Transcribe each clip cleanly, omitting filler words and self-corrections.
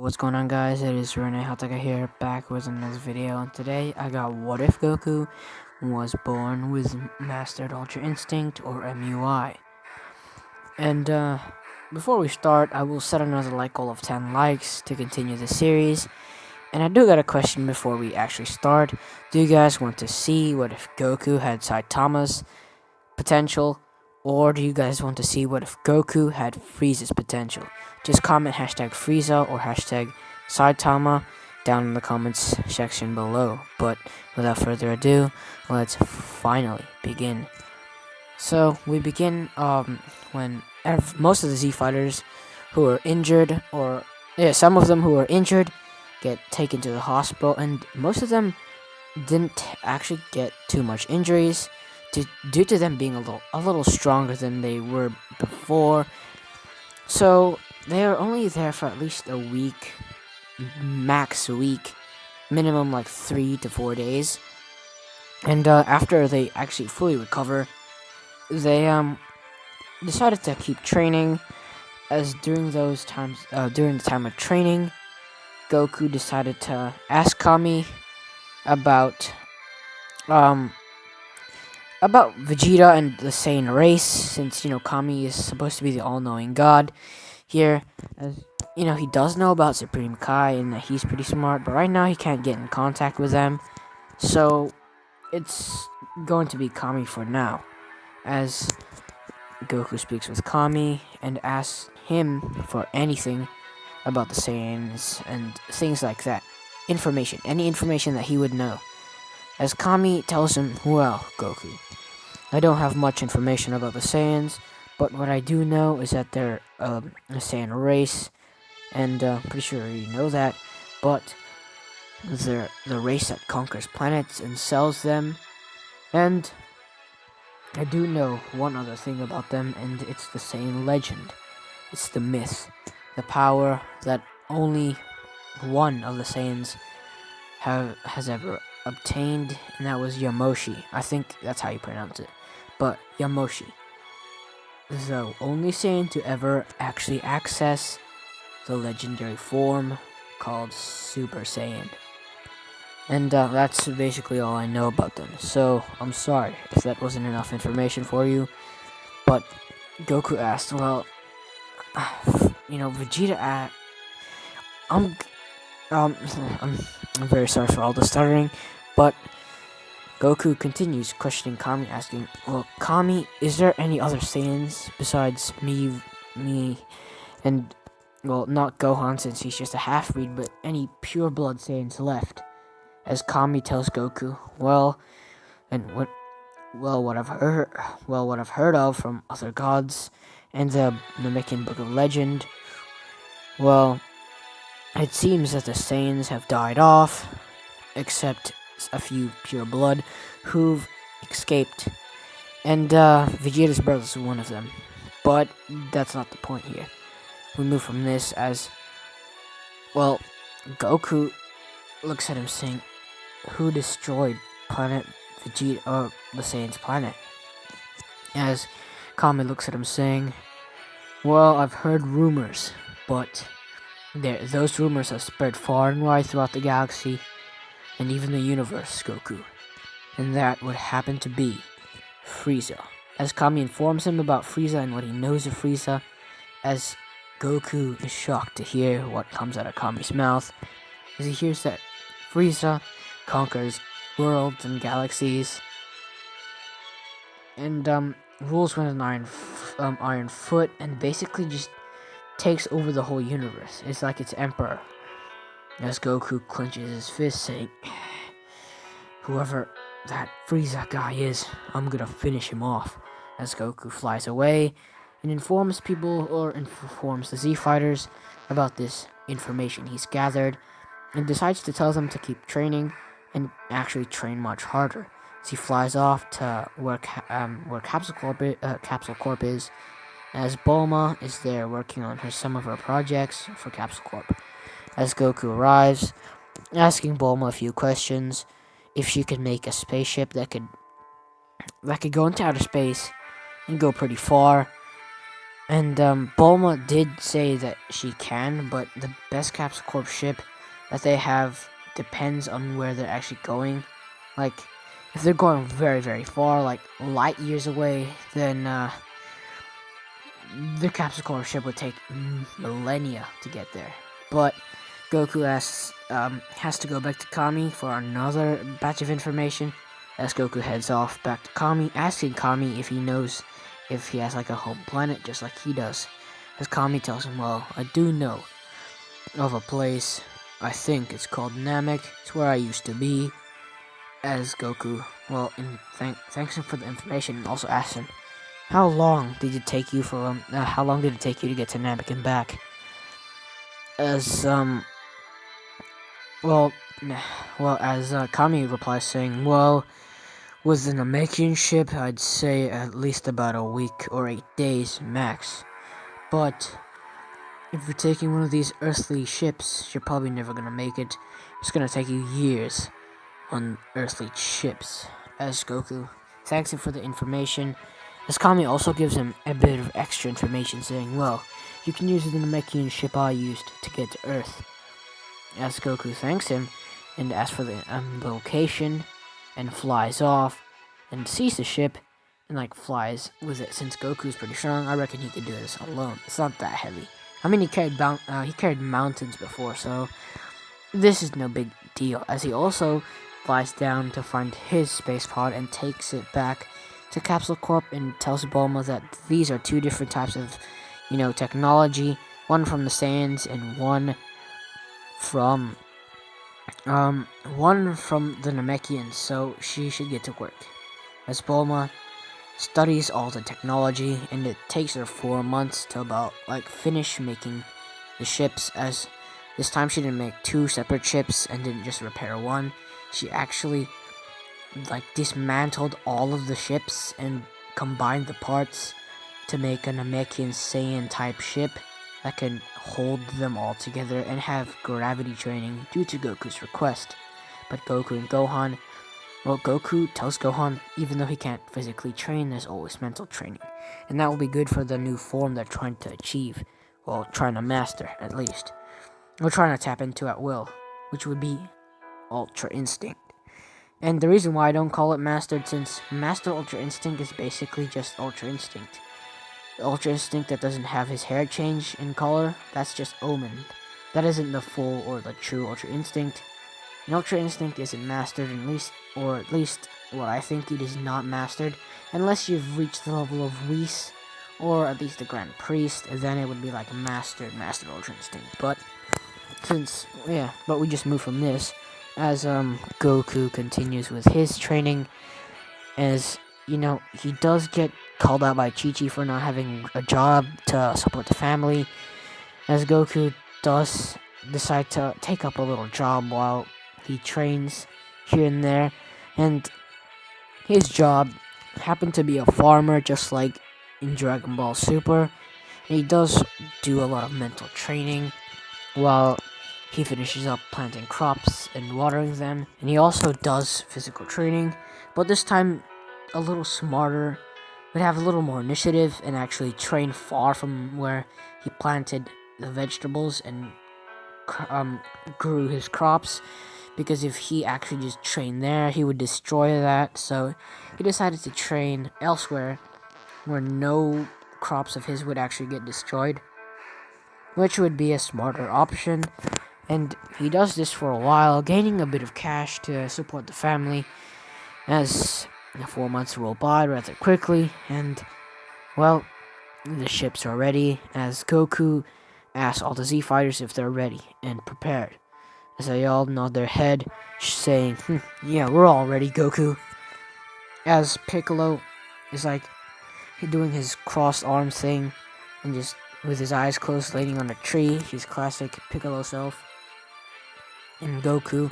What's going on, guys? It is Rinne-Hatake here, back with another video, and today I got what if Goku was born with Mastered Ultra Instinct, or MUI. And before we start, I will set another like goal of 10 likes to continue the series. And I do got a question before we actually start. Do you guys want to see what if Goku had Saitama's potential? Or do you guys want to see what if Goku had Frieza's potential? Just comment hashtag Frieza or hashtag Saitama down in the comments section below. But without further ado, let's finally begin. So we begin when most of the Z fighters who are injured, or some of them who are injured, get taken to the hospital, and most of them didn't actually get too much injuries due to them being a little stronger than they were before. So they are only there for at least a week, max a week, minimum like 3 to 4 days. And after they actually fully recover, they decided to keep training. As during those times, during the time of training, Goku decided to ask Kami about Vegeta and the Saiyan race, since, Kami is supposed to be the all-knowing god here. As, he does know about Supreme Kai and that he's pretty smart, but right now he can't get in contact with them. So, it's going to be Kami for now, as Goku speaks with Kami and asks him for anything about the Saiyans and things like that. Any information that he would know. As Kami tells him, well, Goku, I don't have much information about the Saiyans, but what I do know is that they're a Saiyan race, and pretty sure you know that, but they're the race that conquers planets and sells them, and I do know one other thing about them, and it's the Saiyan legend. It's the myth, the power that only one of the Saiyans has ever obtained, and that was Yamoshi. I think that's how you pronounce it. But Yamoshi, the only Saiyan to ever actually access the legendary form called Super Saiyan. And that's basically all I know about them. So I'm sorry if that wasn't enough information for you. But Goku asked, well, Vegeta. I'm very sorry for all the stuttering, but Goku continues questioning Kami, asking, well, Kami, is there any other Saiyans besides me, and, well, not Gohan since he's just a half-breed, but any pure-blood Saiyans left? As Kami tells Goku, what I've heard of from other gods and the Namekian Book of Legend, well, it seems that the Saiyans have died off, except a few pure blood who've escaped, and Vegeta's brother is one of them. But that's not the point here. We move from this as, well, Goku looks at him saying, who destroyed planet Vegeta, or the Saiyan's planet? As Kami looks at him saying, well, I've heard rumors, but those rumors have spread far and wide throughout the galaxy, and even the universe, Goku. And that would happen to be Frieza. As Kami informs him about Frieza and what he knows of Frieza, as Goku is shocked to hear what comes out of Kami's mouth, as he hears that Frieza conquers worlds and galaxies, and rules with an iron foot, and basically just takes over the whole universe. It's like its emperor. As Goku clenches his fist, saying, whoever that Frieza guy is, I'm gonna finish him off. As Goku flies away and informs the Z fighters about this information he's gathered, and decides to tell them to keep training and actually train much harder. As he flies off to where Capsule Corp is, as Bulma is there working on some of her projects for Capsule Corp. As Goku arrives, asking Bulma a few questions, if she could make a spaceship that could go into outer space and go pretty far. And Bulma did say that she can, but the best Capsule Corp ship that they have depends on where they're actually going. Like, if they're going very, very far, like light years away, then the Capsule Corp ship would take millennia to get there. But Goku has to go back to Kami for another batch of information. As Goku heads off back to Kami, asking Kami if he knows if he has like a home planet, just like he does. As Kami tells him, well, I do know of a place, I think it's called Namek, it's where I used to be. As Goku, well, thanks him for the information, and also asks him, how long did it take you to get to Namek and back? As well, as Kami replies saying, well, with an Namekian ship, I'd say at least about a week or 8 days max. But if you're taking one of these earthly ships, you're probably never gonna make it. It's gonna take you years on earthly ships. As Goku thanks him for the information, as Kami also gives him a bit of extra information, saying, well, you can use the Namekian ship I used to get to Earth. As Goku thanks him and asks for the location and flies off and sees the ship and like flies with it. Since Goku's pretty strong, I reckon he could do this alone. It's not that heavy. I mean, he carried mountains before, so this is no big deal. As he also flies down to find his space pod and takes it back to Capsule Corp and tells Bulma that these are two different types of, technology. One from the Saiyans and one from the Namekians. So she should get to work. As Bulma studies all the technology, and it takes her 4 months to about finish making the ships. As this time she didn't make 2 separate ships and didn't just repair one. She actually dismantled all of the ships and combined the parts to make a Namekian Saiyan type ship that can hold them all together and have gravity training due to Goku's request. But Goku tells Gohan, even though he can't physically train, there's always mental training. And that will be good for the new form they're trying to achieve. Well, trying to master, at least. Or trying to tap into at will, which would be Ultra Instinct. And the reason why I don't call it Mastered, since Master Ultra Instinct is basically just Ultra Instinct. The Ultra Instinct that doesn't have his hair change in color, that's just Omen. That isn't the full or the true Ultra Instinct. And Ultra Instinct isn't mastered, at least what I think it is not mastered, unless you've reached the level of Whis, or at least the Grand Priest, then it would be like Mastered Ultra Instinct. But we just move from this, as Goku continues with his training, as he does get called out by Chi-Chi for not having a job to support the family, as Goku does decide to take up a little job while he trains here and there, and his job happened to be a farmer, just like in Dragon Ball Super. And he does do a lot of mental training while he finishes up planting crops and watering them, and he also does physical training, but this time a little smarter, would have a little more initiative and actually train far from where he planted the vegetables and grew his crops, because if he actually just trained there, he would destroy that. So he decided to train elsewhere where no crops of his would actually get destroyed, which would be a smarter option. And he does this for a while, gaining a bit of cash to support the family, as the 4 months roll by rather quickly, and, well, the ships are ready, as Goku asks all the Z fighters if they're ready and prepared, as they all nod their head, saying, yeah, we're all ready, Goku. As Piccolo is doing his crossed arms thing, and just with his eyes closed, leaning on a tree, his classic Piccolo self. And Goku,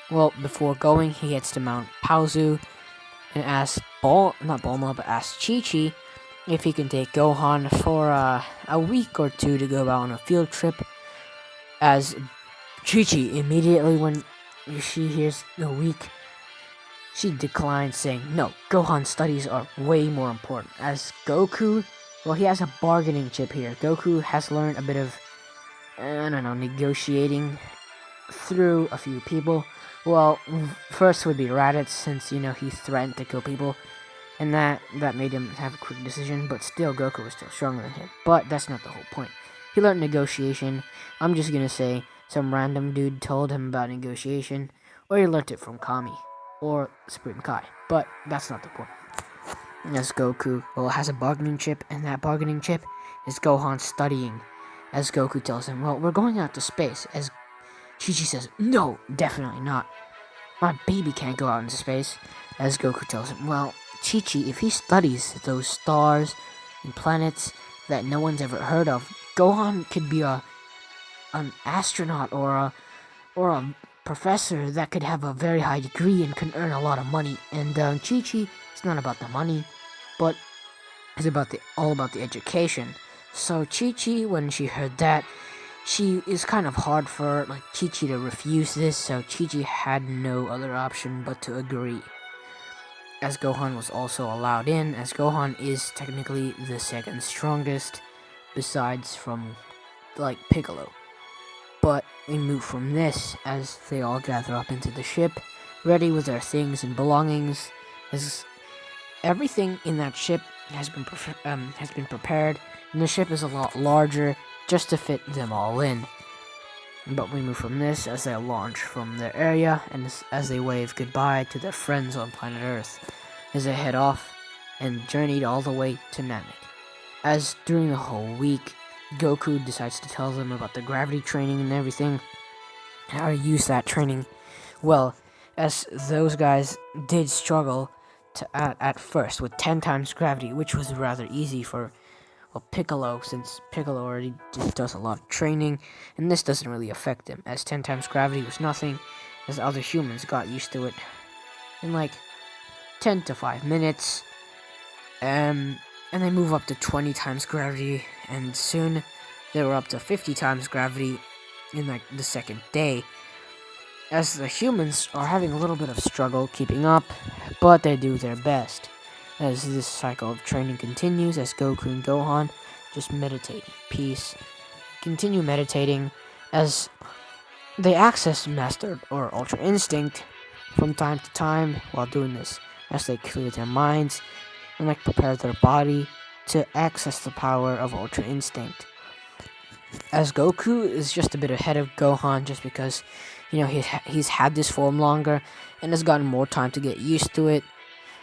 well, before going, he gets to Mount Paozu and asks asks Chi-Chi if he can take Gohan for a week or 2 to go out on a field trip. As Chi-Chi, immediately when she hears the week, she declines, saying, no, Gohan's studies are way more important. As Goku Well, he has a bargaining chip here. Goku has learned a bit of, I don't know, negotiating through a few people. Well, first would be Raditz, since, he threatened to kill people, and that made him have a quick decision, but still, Goku was still stronger than him. But that's not the whole point. He learned negotiation. I'm just gonna say some random dude told him about negotiation, or he learned it from Kami, or Supreme Kai, but that's not the point. As Goku, has a bargaining chip, and that bargaining chip is Gohan studying. As Goku tells him, well, we're going out to space. As Chi-Chi says, no, definitely not. My baby can't go out into space. As Goku tells him, well, Chi-Chi, if he studies those stars and planets that no one's ever heard of, Gohan could be an astronaut or a professor that could have a very high degree and can earn a lot of money. And Chi-Chi, it's not about the money, but it's all about the education. So Chi-Chi, when she heard that, she is kind of hard for Chi-Chi to refuse this, so Chi-Chi had no other option but to agree. As Gohan was also allowed in, as Gohan is technically the second strongest, besides from Piccolo. But we move from this as they all gather up into the ship, ready with their things and belongings. As everything in that ship has been prepared, and the ship is a lot larger just to fit them all in. But we move from this as they launch from their area, and as they wave goodbye to their friends on planet Earth, as they head off and journeyed all the way to Namek. As during the whole week, Goku decides to tell them about the gravity training and everything, how to use that training. Well, as those guys did struggle at first with 10 times gravity, which was rather easy for Piccolo, since Piccolo already does a lot of training, and this doesn't really affect him, as 10 times gravity was nothing, as other humans got used to it in 10 to 5 minutes, and they move up to 20 times gravity, and soon they were up to 50 times gravity in the second day, as the humans are having a little bit of struggle keeping up, but they do their best. As this cycle of training continues, as Goku and Gohan just meditate in peace, continue meditating, as they access Master or Ultra Instinct from time to time while doing this, as they clear their minds and prepare their body to access the power of Ultra Instinct. As Goku is just a bit ahead of Gohan, just because he's had this form longer and has gotten more time to get used to it.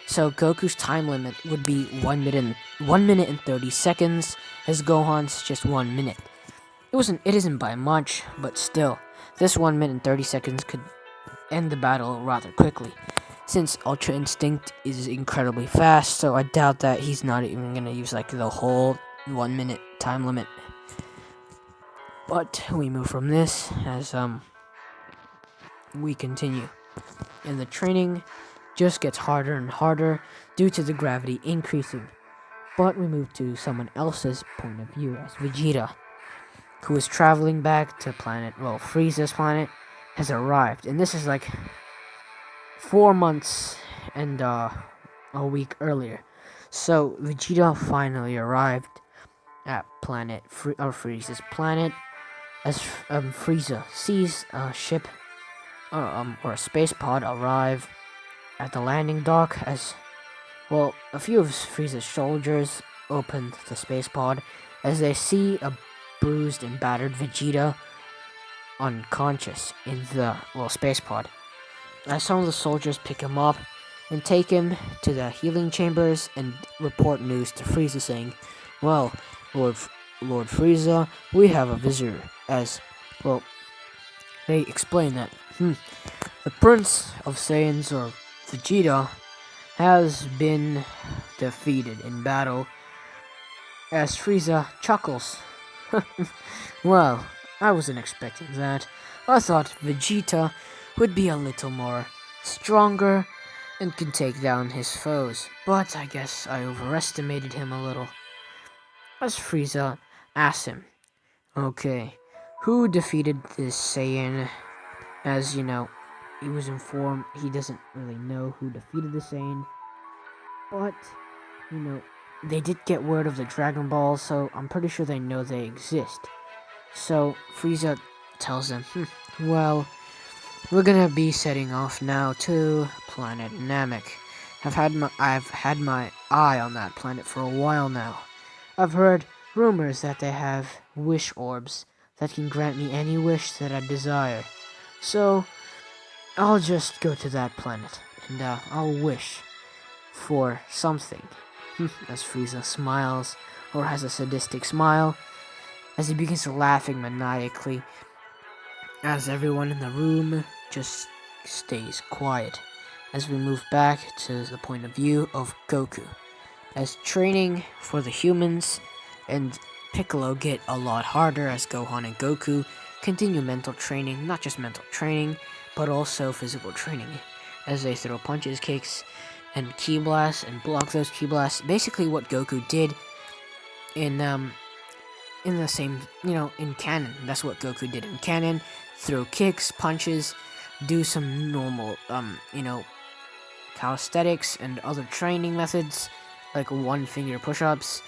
So Goku's time limit would be 1 minute and 30 seconds, as Gohan's just 1 minute. It isn't by much, but still, this 1 minute and 30 seconds could end the battle rather quickly, since Ultra Instinct is incredibly fast, so I doubt that he's not even gonna use the whole 1 minute time limit. But we move from this as we continue, and the training just gets harder and harder due to the gravity increasing. But we move to someone else's point of view, as Vegeta, who is traveling back to Frieza's planet, has arrived. And this is 4 months and a week earlier. So Vegeta finally arrived at Frieza's planet, as Frieza sees a ship or a space pod arrive at the landing dock, as a few of Frieza's soldiers open the space pod as they see a bruised and battered Vegeta unconscious in the space pod. As some of the soldiers pick him up and take him to the healing chambers and report news to Frieza, saying, well, Lord Frieza, we have a visitor. As they explain that the Prince of Saiyans, or Vegeta, has been defeated in battle. As Frieza chuckles, well, I wasn't expecting that. I thought Vegeta would be a little more stronger and could take down his foes, but I guess I overestimated him a little. As Frieza asks him, okay, who defeated this Saiyan? As he was informed he doesn't really know who defeated the Saiyan, but they did get word of the Dragon Balls, so I'm pretty sure they know they exist. So Frieza tells them, well, we're gonna be setting off now to planet Namek. I've had my eye on that planet for a while now. I've heard rumors that they have wish orbs that can grant me any wish that I desire. So I'll just go to that planet and I'll wish for something. As Frieza smiles, or has a sadistic smile, as he begins laughing maniacally, as everyone in the room just stays quiet, as we move back to the point of view of Goku, as training for the humans and Piccolo get a lot harder as Gohan and Goku continue mental training, not just mental training, but also physical training, as they throw punches, kicks, and ki blasts and block those ki blasts. Basically what Goku did in the same, in canon. That's what Goku did in canon. Throw kicks, punches, do some normal, calisthenics and other training methods, like one finger push-ups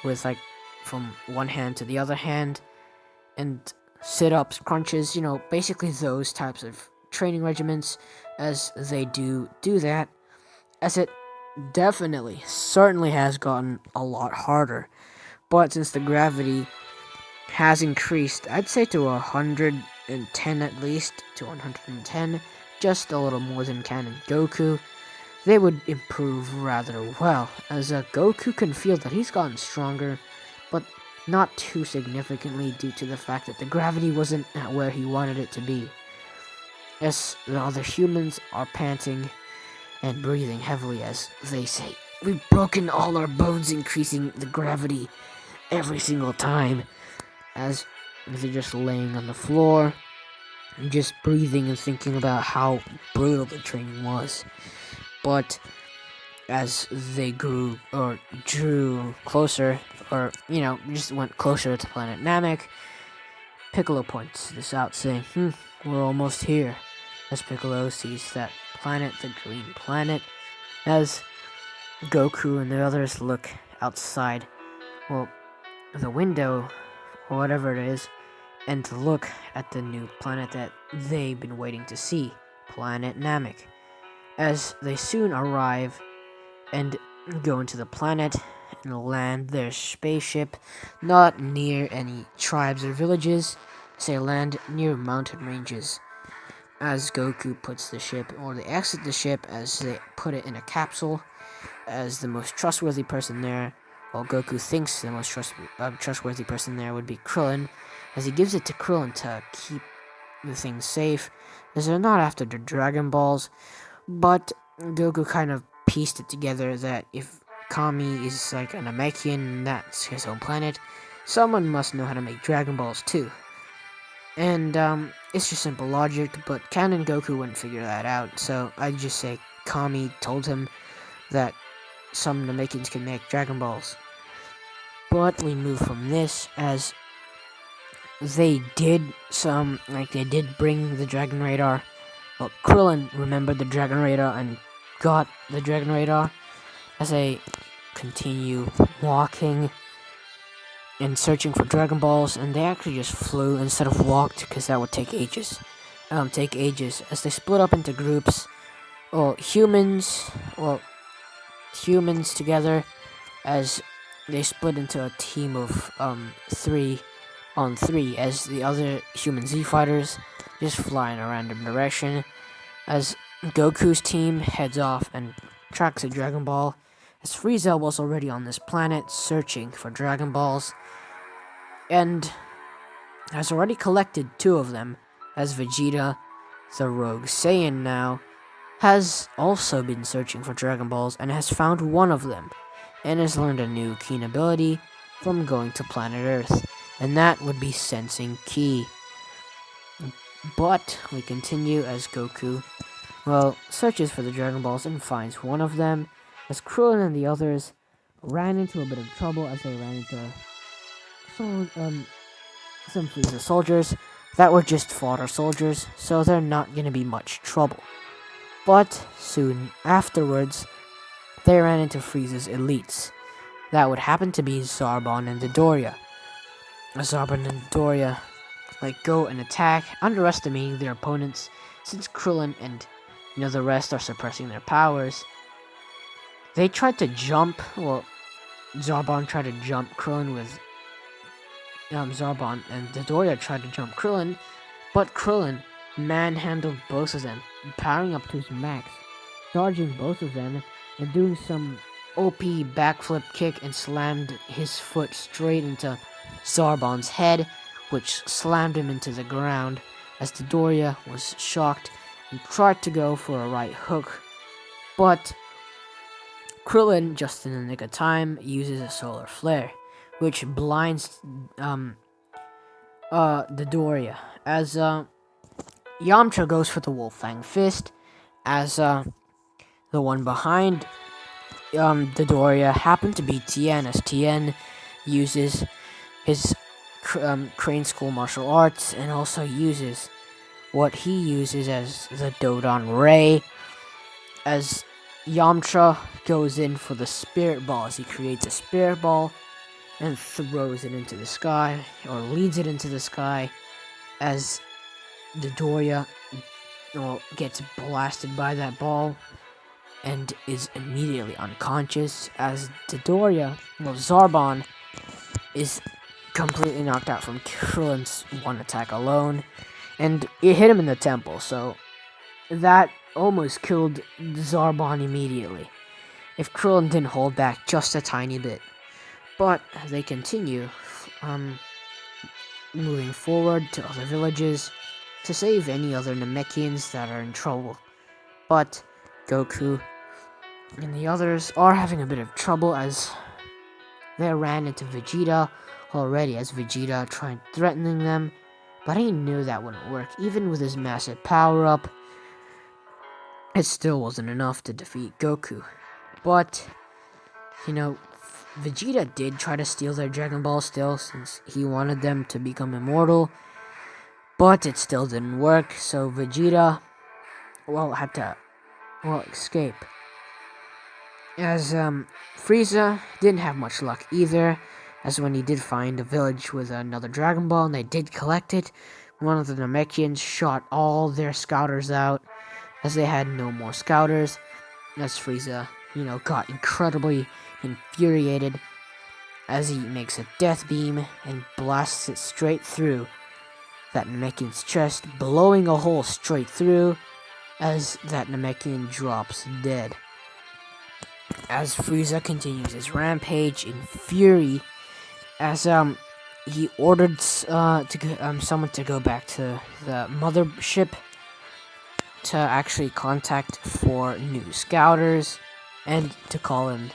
with like from one hand to the other hand, and sit-ups, crunches, basically those types of training regimens, as they do that, as it definitely, certainly has gotten a lot harder. But since the gravity has increased, I'd say to 110 at least, to 110, just a little more than canon Goku, they would improve rather well, as Goku can feel that he's gotten stronger, but not too significantly due to the fact that the gravity wasn't at where he wanted it to be. As the other humans are panting and breathing heavily as they say, "We've broken all our bones, increasing the gravity every single time," as they're just laying on the floor, and just breathing and thinking about how brutal the training was. But as they drew closer, or just went closer to planet Namek, Piccolo points this out, saying, we're almost here. As Piccolo sees that planet, the green planet, as Goku and the others look outside, the window, or whatever it is, and to look at the new planet that they've been waiting to see, planet Namek. As they soon arrive and go into the planet and land their spaceship not near any tribes or villages, they land near mountain ranges. As Goku puts the ship, or they exit the ship as they put it in a capsule, as the most trustworthy person there, well, Goku thinks the most trustworthy person there would be Krillin, as he gives it to Krillin to keep the thing safe, as they're not after the Dragon Balls, but Goku kind of pieced it together that if Kami is like an Namekian and that's his own planet, someone must know how to make Dragon Balls too. And it's just simple logic, but canon Goku wouldn't figure that out, so I'd just say Kami told him that some Namekians can make Dragon Balls. But we move from this, as they did bring the Dragon Radar. Well, Krillin remembered the Dragon Radar and got the Dragon Radar, as they continue walking and searching for Dragon Balls, and they actually just flew instead of walked, because that would take ages. As they split up into groups. Humans together, as they split into a team of 3-on-3, as the other human Z fighters just fly in a random direction, as Goku's team heads off and tracks a Dragon Ball, as Frieza was already on this planet searching for Dragon Balls, and has already collected 2 of them, as Vegeta, the Rogue Saiyan now, has also been searching for Dragon Balls and has found 1 of them, and has learned a new keen ability from going to planet Earth, and that would be sensing ki. But we continue as Goku, searches for the Dragon Balls and finds 1 of them, as Krillin and the others ran into a bit of trouble as they ran into some Frieza soldiers that were just fodder soldiers, so they're not going to be much trouble. But soon afterwards, they ran into Frieza's elites, that would happen to be Zarbon and Dodoria. Zarbon and Dodoria go and attack, underestimating their opponents, since Krillin and the rest are suppressing their powers. They tried to jump. Well, Zarbon tried to jump Krillin with Zarbon, and Dodoria tried to jump Krillin, but Krillin manhandled both of them, powering up to his max, charging both of them, and doing some OP backflip kick and slammed his foot straight into Zarbon's head, which slammed him into the ground, as Dodoria was shocked and tried to go for a right hook, but Krillin, just in the nick of time, uses a solar flare, which blinds Dodoria, as Yamcha goes for the Wolfang Fist, as the one behind Dodoria happened to be Tien, as Tien uses his Crane School martial arts, and also uses what he uses as the Dodon Ray, as Yamcha goes in for the Spirit Ball, as he creates a Spirit Ball and throws it into the sky, or leads it into the sky, as Dodoria gets blasted by that ball and is immediately unconscious, as Zarbon is completely knocked out from Krillin's one attack alone, and it hit him in the temple, so that almost killed Zarbon immediately, if Krillin didn't hold back just a tiny bit. But they continue moving forward to other villages to save any other Namekians that are in trouble. But Goku and the others are having a bit of trouble, as they ran into Vegeta already, as Vegeta tried threatening them, but he knew that wouldn't work. Even with his massive power-up, it still wasn't enough to defeat Goku. But, Vegeta did try to steal their Dragon Ball still, since he wanted them to become immortal, but it still didn't work, so Vegeta, had to, escape. As, Frieza didn't have much luck either, as when he did find a village with another Dragon Ball, and they did collect it, one of the Namekians shot all their scouters out, as they had no more scouters, as Frieza, got incredibly infuriated, as he makes a death beam and blasts it straight through that Namekian's chest, blowing a hole straight through, as that Namekian drops dead. As Frieza continues his rampage in fury, as he ordered someone to go back to the mothership to actually contact for new scouters, and to call in,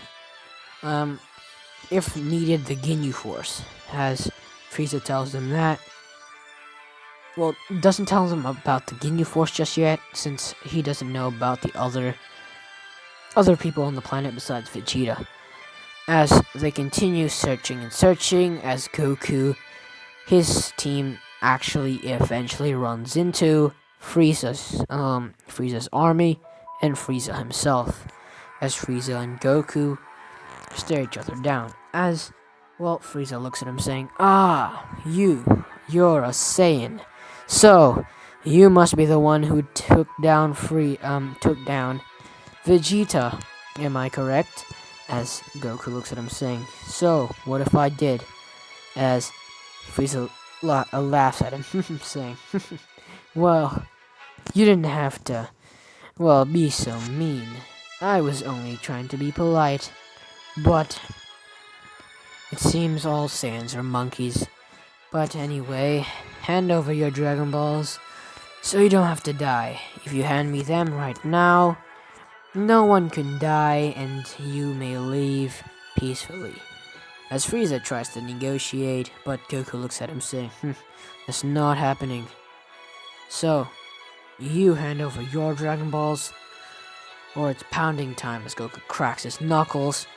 if needed, the Ginyu Force, as Frieza tells them that. Well, doesn't tell them about the Ginyu Force just yet, since he doesn't know about the other people on the planet besides Vegeta. As they continue searching and searching, as Goku, his team actually eventually runs into Frieza's army and Frieza himself, as Frieza and Goku stare each other down, as Frieza looks at him saying, you're a Saiyan, so you must be the one who took down Vegeta, am I correct? As Goku looks at him saying, so what if I did? As Frieza laughs at him, saying, well, you didn't have to, be so mean. I was only trying to be polite. But it seems all Saiyans are monkeys. But anyway, hand over your Dragon Balls, so you don't have to die. If you hand me them right now, no one can die, and you may leave peacefully. As Frieza tries to negotiate, but Goku looks at him saying, that's not happening. So, you hand over your Dragon Balls, or it's pounding time, as Goku cracks his knuckles,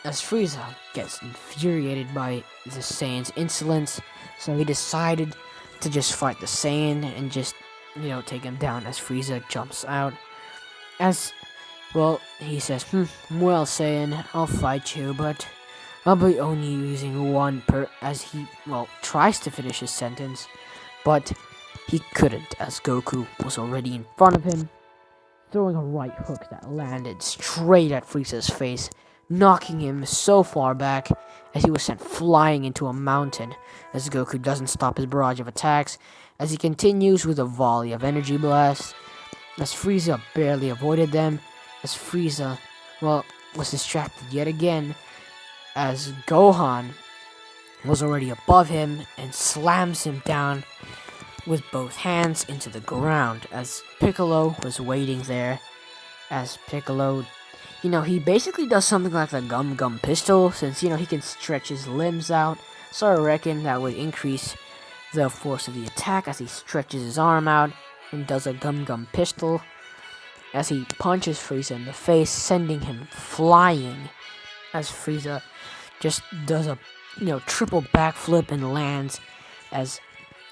as Frieza gets infuriated by the Saiyan's insolence, so he decided to just fight the Saiyan and just, take him down, as Frieza jumps out. As, he says, well, Saiyan, I'll fight you, but but only using one per as he, well, tries to finish his sentence, but he couldn't as Goku was already in front of him, throwing a right hook that landed straight at Frieza's face, knocking him so far back as he was sent flying into a mountain, as Goku doesn't stop his barrage of attacks, as he continues with a volley of energy blasts, as Frieza barely avoided them, as Frieza, well, was distracted yet again, as Gohan was already above him and slams him down with both hands into the ground, as Piccolo was waiting there. As Piccolo, he basically does something like the Gum Gum pistol, since, he can stretch his limbs out, so I reckon that would increase the force of the attack as he stretches his arm out and does a Gum Gum pistol, as he punches Frieza in the face, sending him flying, as Frieza just does a, triple backflip and lands, as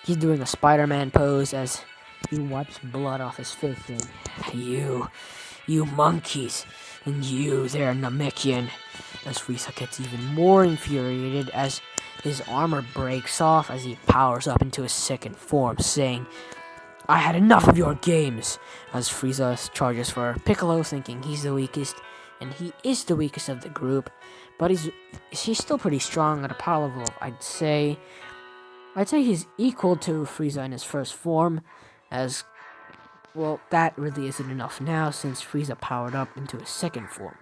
he's doing a Spider-Man pose, as he wipes blood off his face, saying, You monkeys, and you there, Namekian, as Frieza gets even more infuriated as his armor breaks off as he powers up into his second form, saying, I had enough of your games, as Frieza charges for Piccolo, thinking he's the weakest, and he is the weakest of the group, but he's still pretty strong at a power level of, I'd say he's equal to Frieza in his first form, as, well, that really isn't enough now since Frieza powered up into his second form.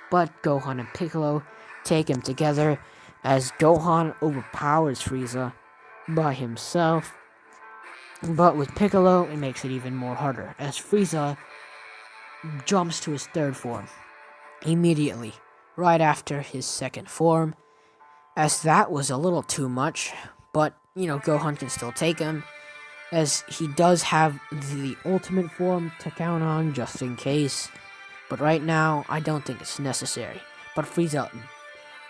But Gohan and Piccolo take him together as Gohan overpowers Frieza by himself, but with Piccolo it makes it even more harder as Frieza jumps to his third form immediately, right after his second form, as that was a little too much, but, Gohan can still take him, as he does have the ultimate form to count on just in case, but right now I don't think it's necessary. But Frieza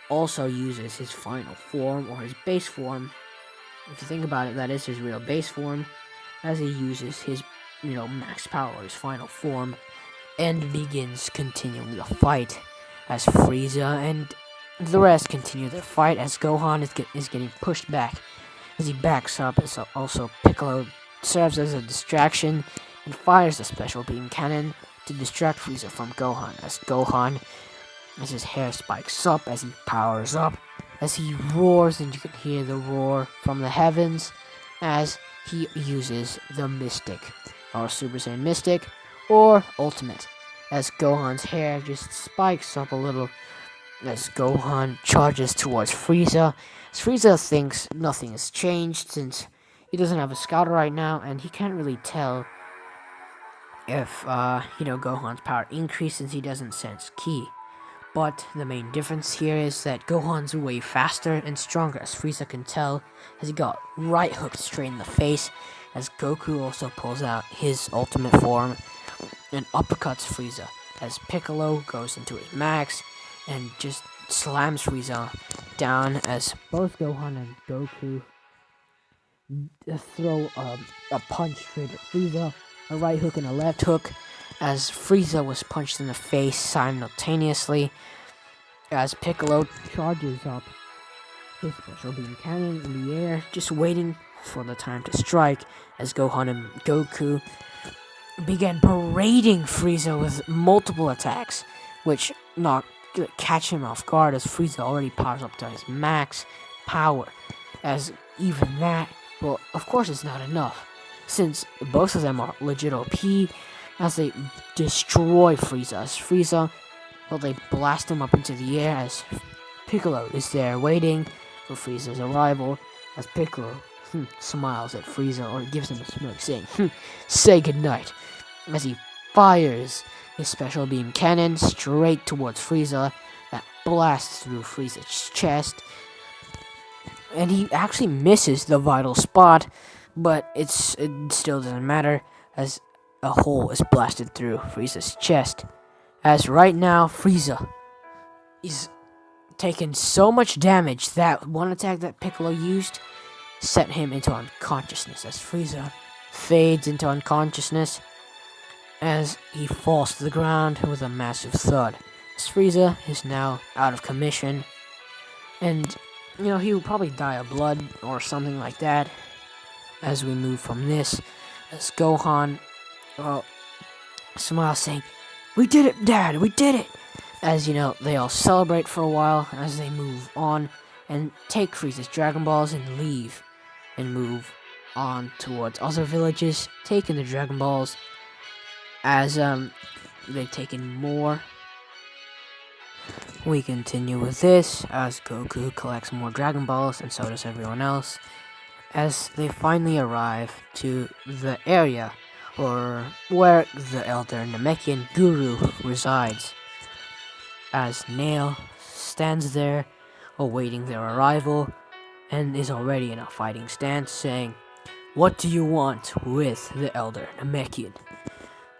also uses his final form, or his base form. If you think about it, that is his real base form, as he uses his, max power, his final form, and begins continuing the fight, as Frieza and the rest continue their fight, as Gohan is getting pushed back, as he backs up, as also Piccolo serves as a distraction, and fires a special beam cannon to distract Frieza from Gohan, as his hair spikes up, as he powers up, as he roars, and you can hear the roar from the heavens, as he uses the Mystic, or Super Saiyan Mystic, or Ultimate, as Gohan's hair just spikes up a little, as Gohan charges towards Frieza, as Frieza thinks nothing has changed, since he doesn't have a scouter right now, and he can't really tell if, Gohan's power increased since he doesn't sense Ki. But the main difference here is that Gohan's way faster and stronger, as Frieza can tell, as he got right hooked straight in the face, as Goku also pulls out his ultimate form and uppercuts Frieza, as Piccolo goes into his max and just slams Frieza down, as both Gohan and Goku throw a punch straight at Frieza, a right hook and a left hook, as Frieza was punched in the face simultaneously, as Piccolo charges up his special beam cannon in the air, just waiting for the time to strike, as Gohan and Goku began berating Frieza with multiple attacks, which catch him off guard, as Frieza already powers up to his max power, as even that, well, of course it's not enough, since both of them are legit OP, as they destroy Frieza, as Frieza, well, they blast him up into the air, as Piccolo is there waiting for Frieza's arrival, as Piccolo smiles at Frieza, or gives him a smirk, saying, say goodnight, as he fires his special beam cannon straight towards Frieza, that blasts through Frieza's chest, and he actually misses the vital spot, but it still doesn't matter, as a hole is blasted through Frieza's chest, as right now Frieza is taking so much damage that one attack that Piccolo used set him into unconsciousness, as Frieza fades into unconsciousness as he falls to the ground with a massive thud, as Frieza is now out of commission, And, he would probably die of blood or something like that as we move from this. As Gohan, smiles saying, "We did it, Dad, we did it!" As, they all celebrate for a while as they move on and take Frieza's Dragon Balls and leave and move on towards other villages, taking the Dragon Balls as, they've taken more. We continue with this as Goku collects more Dragon Balls, and so does everyone else, as they finally arrive to the area or where the Elder Namekian Guru resides, as Nail stands there awaiting their arrival and is already in a fighting stance, saying, "What do you want with the Elder Namekian?"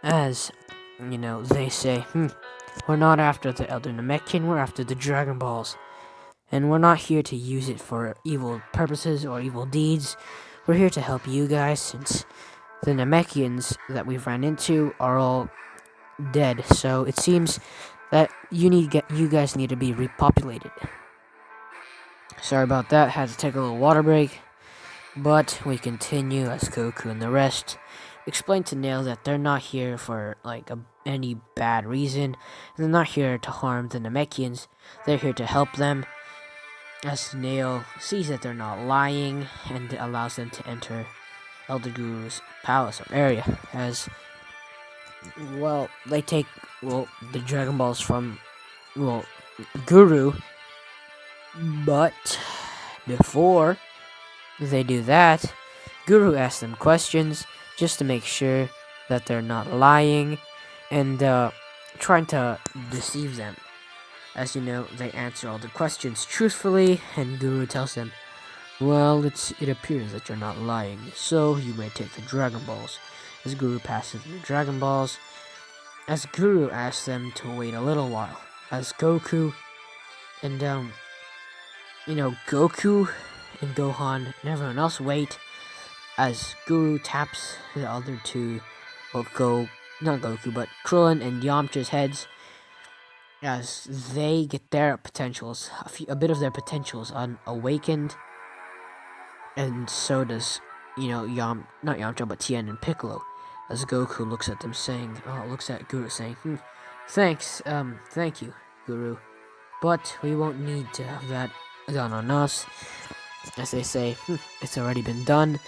As, they say, "We're not after the Elder Namekian, we're after the Dragon Balls. And we're not here to use it for evil purposes or evil deeds. We're here to help you guys, since the Namekians that we've ran into are all dead. So it seems that you guys need to be repopulated." Sorry about that, had to take a little water break. But we continue as Goku and the rest explain to Nail that they're not here for any bad reason. They're not here to harm the Namekians. They're here to help them. As Nail sees that they're not lying and allows them to enter Elder Guru's palace or area. As they take the Dragon Balls from Guru, but before they do that, Guru asks them questions just to make sure that they're not lying and trying to deceive them. As they answer all the questions truthfully, and Guru tells them, "Well, it appears that you're not lying, so you may take the Dragon Balls." As Guru passes the Dragon Balls, as Guru asks them to wait a little while, as Goku and Goku and Gohan and everyone else wait, as Guru taps the other two, not Goku, but Krillin and Yamcha's heads, as they get their potentials, a bit of their potentials unawakened, and so does, not Yamcha, but Tien and Piccolo, as Goku looks at Guru saying, "Thanks, thank you, Guru, but we won't need to have that done on us." As they say, "It's already been done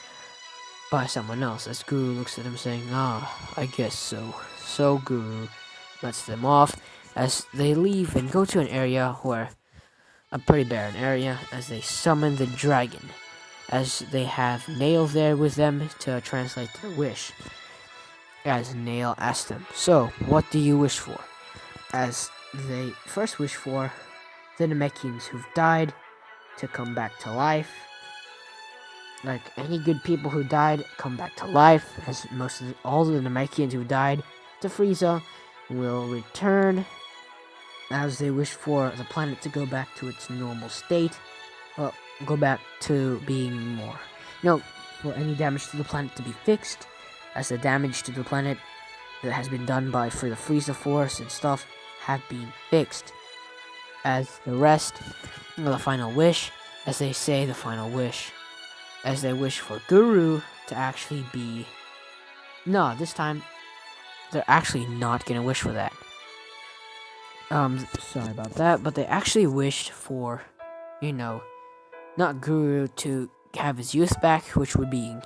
by someone else," as Guru looks at him saying, "I guess so." So Guru lets them off as they leave and go to an area a pretty barren area, as they summon the dragon, as they have Nail there with them to translate their wish. As Nail asks them, "So, what do you wish for?" As they first wish for the Namekians who've died to come back to life. Like any good people who died come back to life, as all the Namekians who died to Frieza will return, as they wish for the planet to go back to its normal state. Go back to being more, for any damage to the planet to be fixed, as the damage to the planet that has been done for the Frieza Force and stuff have been fixed. As the rest, the final wish, as they say the final wish, as they wish for Guru to actually be... No, this time, they're actually not gonna wish for that. Sorry about that, but they actually wished for, not Guru to have his youth back, which would be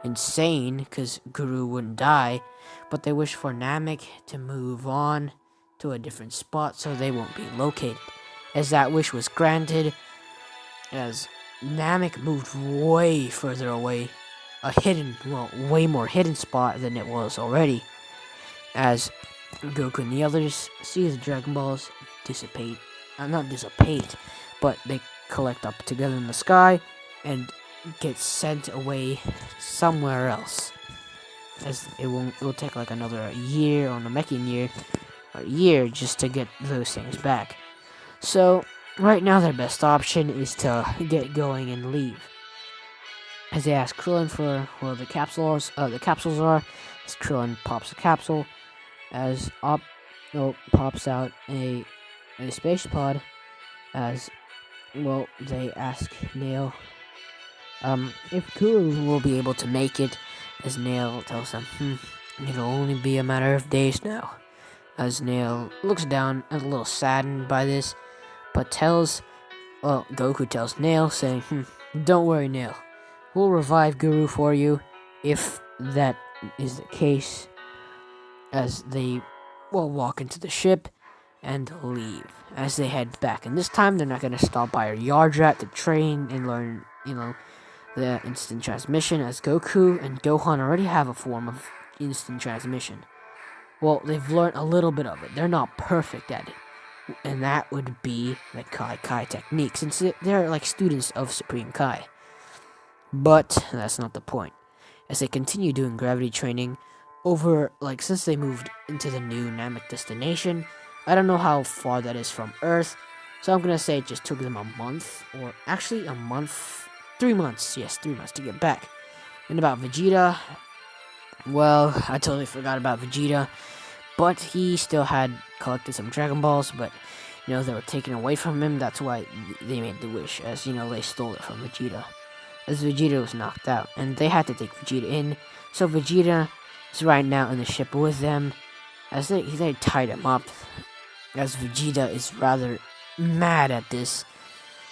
insane, because Guru wouldn't die, but they wished for Namek to move on to a different spot so they won't be located. As that wish was granted, as Namek moved way further away, way more hidden spot than it was already, as Goku and the others see the Dragon Balls dissipate, not dissipate, but they collect up together in the sky and get sent away somewhere else, as it will take like another year or Namekian year just to get those things back. So right now their best option is to get going and leave. As they ask Krillin for where the capsules are, as Krillin pops a capsule, as pops out a space pod, as well, they ask Nail, if Kuru will be able to make it, as Nail tells them, it'll only be a matter of days now. As Nail looks down, a little saddened by this, but Goku tells Nail, saying, don't worry, Nail. We'll revive Guru for you, if that is the case, as they will walk into the ship and leave as they head back. And this time, they're not going to stop by a yard rat to train and learn, the instant transmission, as Goku and Gohan already have a form of instant transmission. Well, they've learned a little bit of it. They're not perfect at it. And that would be the Kai technique, since they're like students of Supreme Kai. But that's not the point. As they continue doing gravity training, since they moved into the new Namek destination, I don't know how far that is from Earth, so I'm gonna say it just took them a month, or actually a month, 3 months, yes, 3 months to get back. And about Vegeta, well, I totally forgot about Vegeta, but he still had collected some Dragon Balls, but, they were taken away from him. That's why they made the wish, as, they stole it from Vegeta, as Vegeta was knocked out, and they had to take Vegeta in, so Vegeta is right now in the ship with them, as they tied him up, as Vegeta is rather mad at this,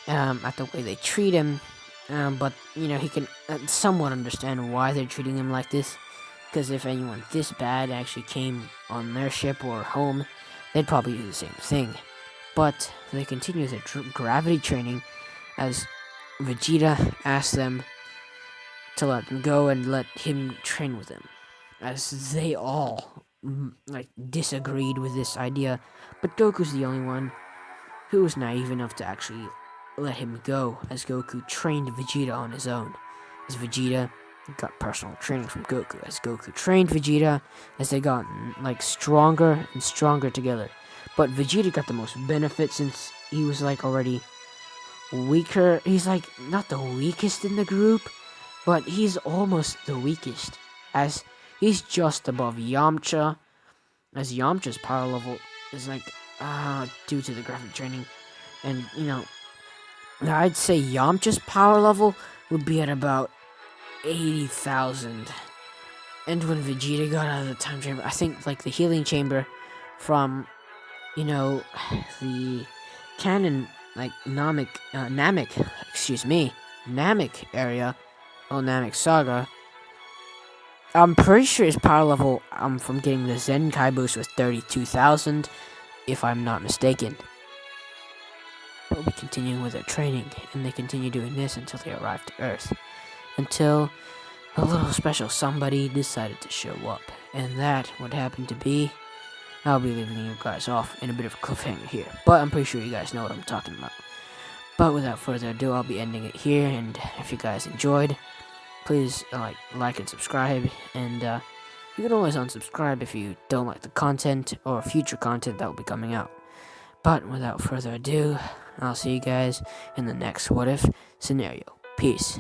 at the way they treat him, but, he can somewhat understand why they're treating him like this, because if anyone this bad actually came on their ship or home, they'd probably do the same thing. But they continue their gravity training, as Vegeta asks them to let them go and let him train with them, as they all disagreed with this idea, but Goku's the only one who was naive enough to actually let him go, as Goku trained Vegeta on his own, as Vegeta got personal training from Goku, as Goku trained Vegeta, as they got stronger and stronger together. But Vegeta got the most benefit, since he was already weaker. He's not the weakest in the group, but he's almost the weakest, as he's just above Yamcha, as Yamcha's power level is due to the graphic training, and I'd say Yamcha's power level would be at about 80,000. And when Vegeta got out of the time chamber, I think the healing chamber from the canon Namek area, or Namek Saga, I'm pretty sure his power level from getting the Zenkai boost was 32,000, if I'm not mistaken. But we continue with their training, and they continue doing this until they arrive to Earth. Until a little special somebody decided to show up, and that would happen to be, I'll be leaving you guys off in a bit of a cliffhanger here, but I'm pretty sure you guys know what I'm talking about. But without further ado, I'll be ending it here, and if you guys enjoyed, please like and subscribe, and you can always unsubscribe if you don't like the content or future content that will be coming out. But without further ado, I'll see you guys in the next What If scenario. Peace.